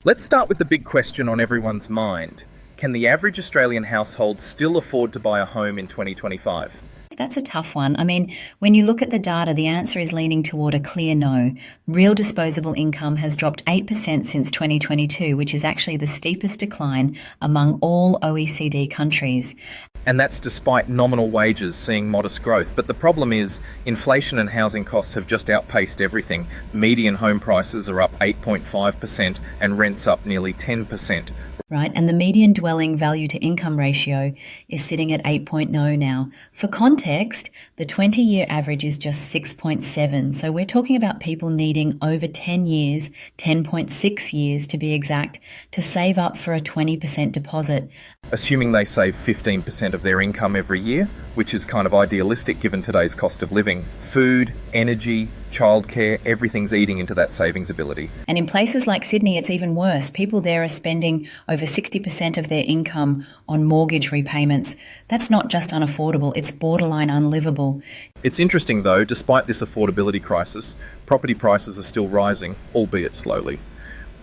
Let's start with the big question on everyone's mind. Can the average Australian household still afford to buy a home in 2025? That's a tough one. I mean, when you look at the data, the answer is leaning toward a clear no. Real disposable income has dropped 8% since 2022, which is actually the steepest decline among all OECD countries. And that's despite nominal wages seeing modest growth. But the problem is inflation and housing costs have just outpaced everything. Median home prices are up 8.5% and rents up nearly 10%. Right, and the median dwelling value to income ratio is sitting at 8.0 now. For context, the 20-year average is just 6.7. So we're talking about people needing over 10 years, 10.6 years to be exact, to save up for a 20% deposit. Assuming they save 15% of their income every year, which is kind of idealistic given today's cost of living. Food, energy, childcare, everything's eating into that savings ability. And in places like Sydney, it's even worse. People there are spending over 60% of their income on mortgage repayments. That's not just unaffordable, it's borderline unlivable. It's interesting though, despite this affordability crisis, property prices are still rising, albeit slowly.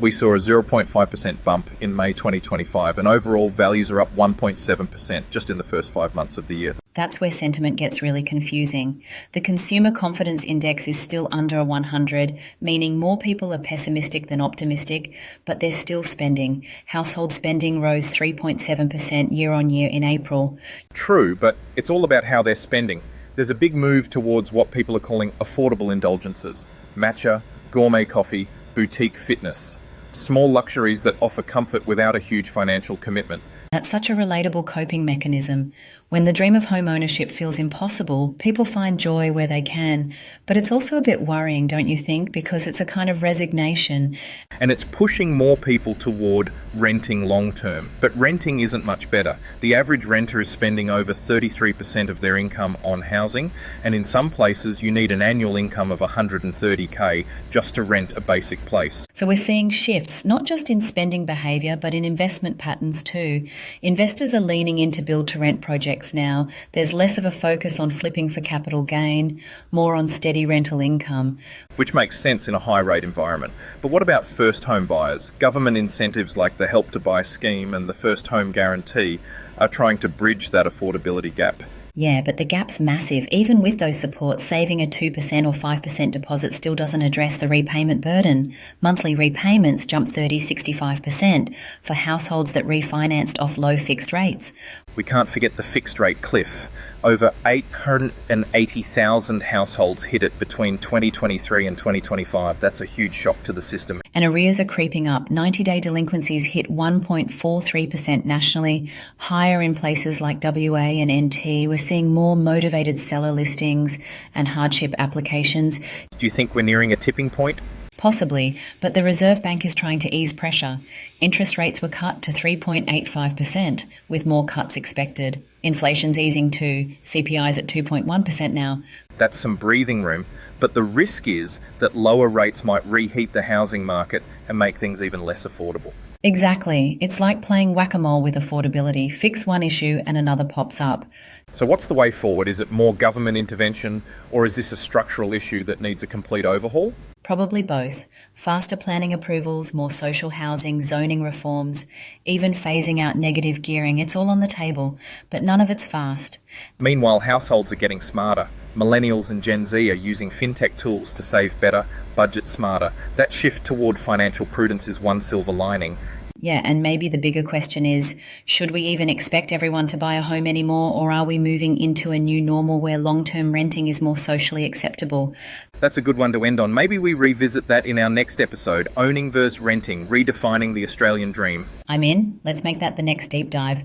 We saw a 0.5% bump in May 2025, and overall values are up 1.7% just in the first 5 months of the year. That's where sentiment gets really confusing. The Consumer Confidence Index is still under 100, meaning more people are pessimistic than optimistic, but they're still spending. Household spending rose 3.7% year on year in April. True, but it's all about how they're spending. There's a big move towards what people are calling affordable indulgences. Matcha, gourmet coffee, boutique fitness. Small luxuries that offer comfort without a huge financial commitment. That's such a relatable coping mechanism. When the dream of home ownership feels impossible, people find joy where they can. But it's also a bit worrying, don't you think? Because it's a kind of resignation. And it's pushing more people toward renting long term. But renting isn't much better. The average renter is spending over 33% of their income on housing. And in some places, you need an annual income of $130K just to rent a basic place. So we're seeing shifts, not just in spending behaviour, but in investment patterns too. Investors are leaning into build-to-rent projects now. There's less of a focus on flipping for capital gain, more on steady rental income. Which makes sense in a high-rate environment. But what about first home buyers? Government incentives like the Help to Buy scheme and the First Home Guarantee are trying to bridge that affordability gap. Yeah, but the gap's massive. Even with those supports, saving a 2% or 5% deposit still doesn't address the repayment burden. Monthly repayments jump 65% for households that refinanced off low fixed rates. We can't forget the fixed rate cliff. Over 880,000 households hit it between 2023 and 2025. That's a huge shock to the system. And arrears are creeping up. 90-day delinquencies hit 1.43% nationally, higher in places like WA and NT. We're seeing more motivated seller listings and hardship applications. Do you think we're nearing a tipping point? Possibly, but the Reserve Bank is trying to ease pressure. Interest rates were cut to 3.85%, with more cuts expected. Inflation's easing too. CPI's at 2.1% now. That's some breathing room, but the risk is that lower rates might reheat the housing market and make things even less affordable. Exactly. It's like playing whack-a-mole with affordability. Fix one issue and another pops up. So what's the way forward? Is it more government intervention, or is this a structural issue that needs a complete overhaul? Probably both. Faster planning approvals, more social housing, zoning reforms, even phasing out negative gearing. It's all on the table, but none of it's fast. Meanwhile, households are getting smarter. Millennials and Gen Z are using fintech tools to save better, budget smarter. That shift toward financial prudence is one silver lining. Yeah, and maybe the bigger question is, should we even expect everyone to buy a home anymore, or are we moving into a new normal where long-term renting is more socially acceptable? That's a good one to end on. Maybe we revisit that in our next episode, Owning versus Renting, Redefining the Australian Dream. I'm in. Let's make that the next deep dive.